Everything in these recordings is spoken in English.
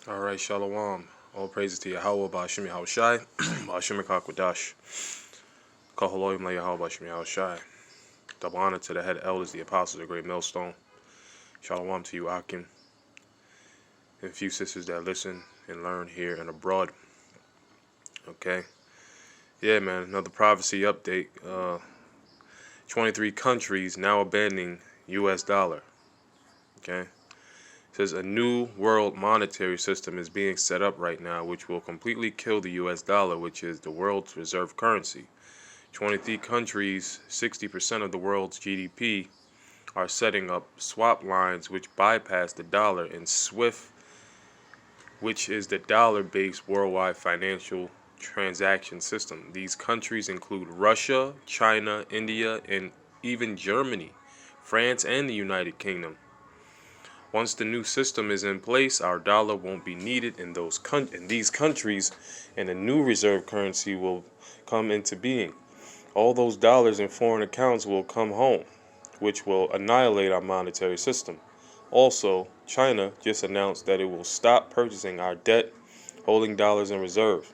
All right, Shalom. All praises to Yahweh, Ba'ashim Yahushai, Ba'ashim Kakwadash. Kahaloyim Le Yahweh, Ba'ashim Yahushai. Double honor to the head elders, the apostles, the great millstone. Shalom to you, Akim, and a few sisters that listen and learn here and abroad. Okay. Yeah, man, another prophecy update. 23 countries now abandoning U.S. dollar. Okay. It says a new world monetary system is being set up right now, which will completely kill the U.S. dollar, which is the world's reserve currency. 23 countries, 60% of the world's GDP, are setting up swap lines which bypass the dollar in SWIFT, which is the dollar-based worldwide financial transaction system. These countries include Russia, China, India, and even Germany, France, and the United Kingdom. Once the new system is in place, our dollar won't be needed in these countries, and a new reserve currency will come into being. All those dollars in foreign accounts will come home, which will annihilate our monetary system. Also, China just announced that it will stop purchasing our debt, holding dollars in reserve.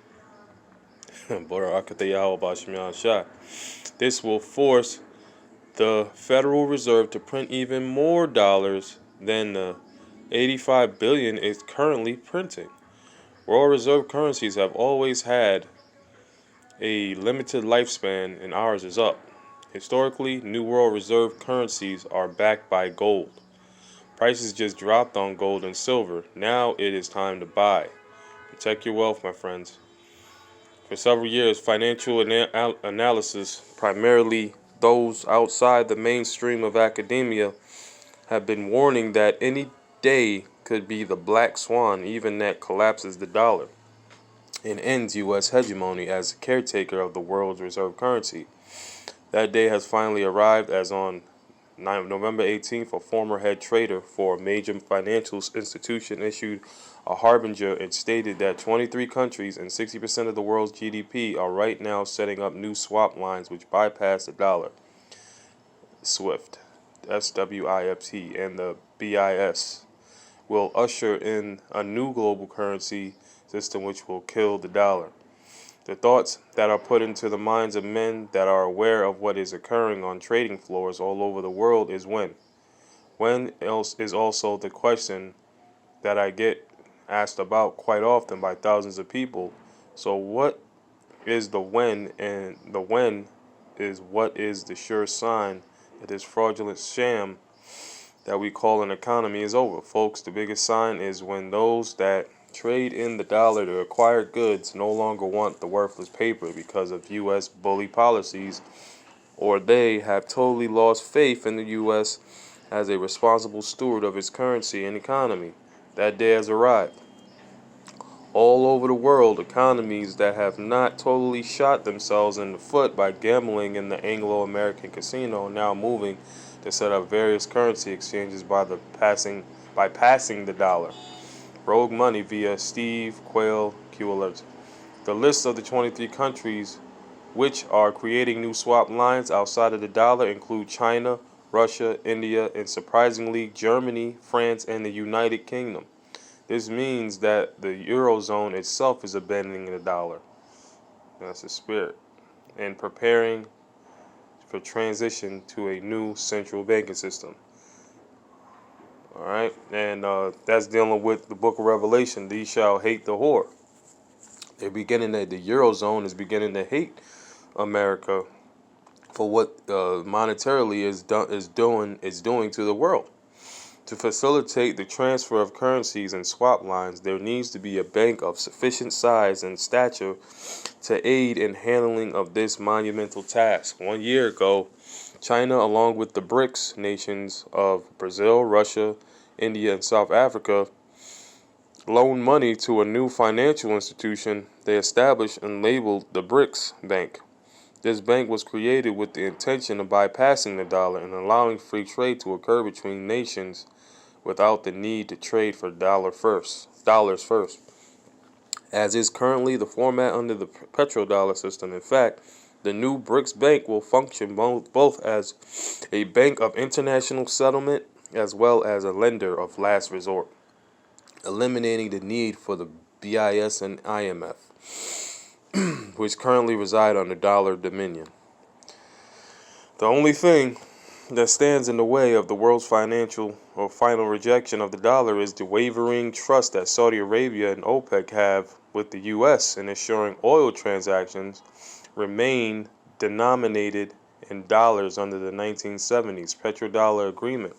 This will force the Federal Reserve to print even more dollars than the 85 billion it's currently printing. World reserve currencies have always had a limited lifespan, and ours is up. Historically, new world reserve currencies are backed by gold. Prices just dropped on gold and silver. Now it is time to buy. Protect your wealth, my friends. For several years, financial analysis, primarily those outside the mainstream of academia, have been warning that any day could be the black swan, even that collapses the dollar and ends U.S. hegemony as caretaker of the world's reserve currency. That day has finally arrived, as on November 18th, a former head trader for a major financial institution issued a harbinger and stated that 23 countries and 60% of the world's GDP are right now setting up new swap lines which bypass the dollar. SWIFT, SWIFT, and the BIS will usher in a new global currency system which will kill the dollar. The thoughts that are put into the minds of men that are aware of what is occurring on trading floors all over the world is when. When else is also the question that I get asked about quite often by thousands of people. So what is the when, and the when is what is the sure sign that this fraudulent sham that we call an economy is over. Folks, the biggest sign is when those that trade in the dollar to acquire goods no longer want the worthless paper because of U.S. bully policies, or they have totally lost faith in the U.S. as a responsible steward of its currency and economy. That day has arrived. All over the world, economies that have not totally shot themselves in the foot by gambling in the Anglo-American casino are now moving to set up various currency exchanges by passing the dollar. Rogue Money via Steve Quayle Q Alert. The list of the 23 countries which are creating new swap lines outside of the dollar include China, Russia, India, and surprisingly Germany, France, and the United Kingdom. This means that the Eurozone itself is abandoning the dollar. That's the spirit. And preparing for transition to a new central banking system. All right, and that's dealing with the Book of Revelation. These shall hate the whore. The Eurozone is beginning to hate America for what monetarily is doing to the world. To facilitate the transfer of currencies and swap lines, there needs to be a bank of sufficient size and stature to aid in handling of this monumental task. 1 year ago, China, along with the BRICS nations of Brazil, Russia, India, and South Africa, loaned money to a new financial institution they established and labeled the BRICS Bank. This bank was created with the intention of bypassing the dollar and allowing free trade to occur between nations without the need to trade for dollars first, as is currently the format under the petrodollar system. In fact, the new BRICS Bank will function both as a bank of international settlement as well as a lender of last resort. eliminating the need for the BIS and IMF, which currently reside under dollar dominion. The only thing that stands in the way of the world's financial or final rejection of the dollar is the wavering trust that Saudi Arabia and OPEC have with the U.S. in ensuring oil transactions remain denominated in dollars under the 1970s petrodollar agreement.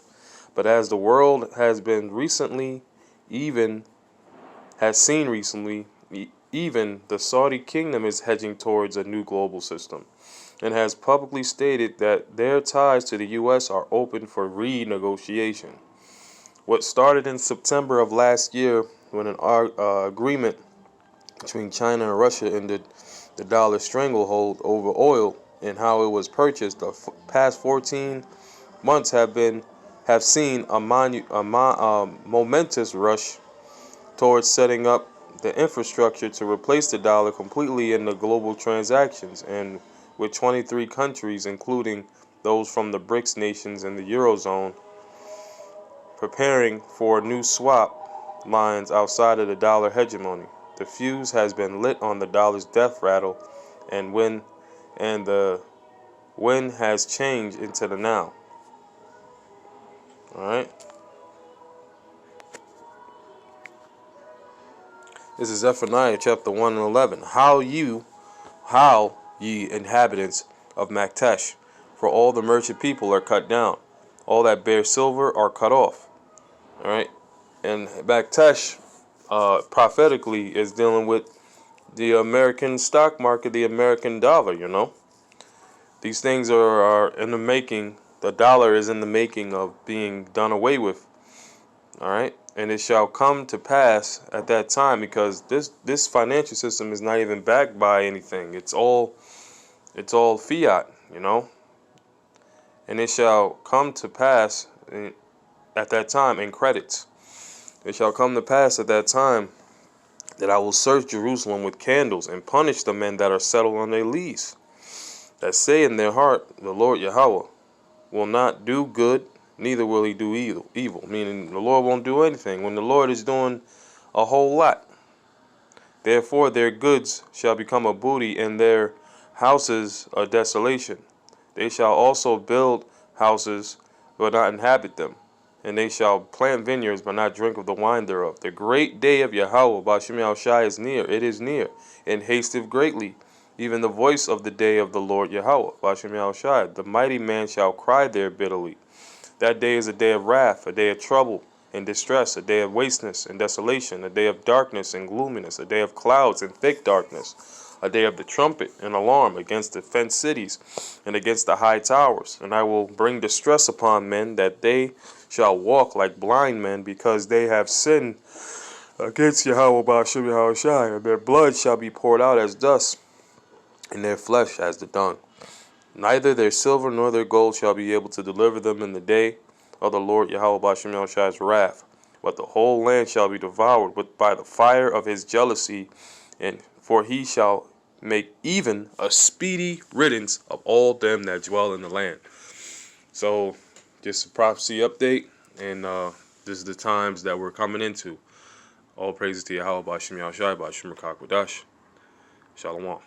But as the world has been recently, even even the Saudi kingdom is hedging towards a new global system and has publicly stated that their ties to the U.S. are open for renegotiation. What started in September of last year when an agreement between China and Russia ended the dollar stranglehold over oil and how it was purchased, the past 14 months have seen a momentous rush towards setting up the infrastructure to replace the dollar completely in the global transactions, and with 23 countries, including those from the BRICS nations and the Eurozone, preparing for new swap lines outside of the dollar hegemony. The fuse has been lit on the dollar's death rattle, and the when has changed into the now. All right. This is Zephaniah chapter 1 and 11. How ye inhabitants of Maktesh, for all the merchant people are cut down, all that bear silver are cut off. All right. And Maktesh prophetically is dealing with the American stock market, the American dollar. These things are in the making. The dollar is in the making of being done away with. All right. And it shall come to pass at that time, because this financial system is not even backed by anything. It's all fiat, And it shall come to pass at that time in credits. It shall come to pass at that time that I will search Jerusalem with candles and punish the men that are settled on their lease, that say in their heart, the Lord Yahweh will not do good, neither will he do evil. Meaning the Lord won't do anything when the Lord is doing a whole lot. Therefore their goods shall become a booty, and their houses a desolation. They shall also build houses, but not inhabit them. And they shall plant vineyards, but not drink of the wine thereof. The great day of Yahweh, Ba'ashem Yahushai, is near. It is near, and hasteth greatly. Even the voice of the day of the Lord Yahweh, Ba'ashem Yahushai. The mighty man shall cry there bitterly. That day is a day of wrath, a day of trouble and distress, a day of wasteness and desolation, a day of darkness and gloominess, a day of clouds and thick darkness, a day of the trumpet and alarm against the fenced cities and against the high towers. And I will bring distress upon men, that they shall walk like blind men, because they have sinned against Yahweh Ba'ashem Yahushai, and their blood shall be poured out as dust, and their flesh as the dung. Neither their silver nor their gold shall be able to deliver them in the day of the Lord Yahweh Ba'ashem Yahushua's wrath, but the whole land shall be devoured by the fire of his jealousy, and for he shall make even a speedy riddance of all them that dwell in the land. So, just a prophecy update, and this is the times that we're coming into. All praises to Yahweh Ba'ashem Yahushai, Ba'ashem Rakakwadash. Shalom.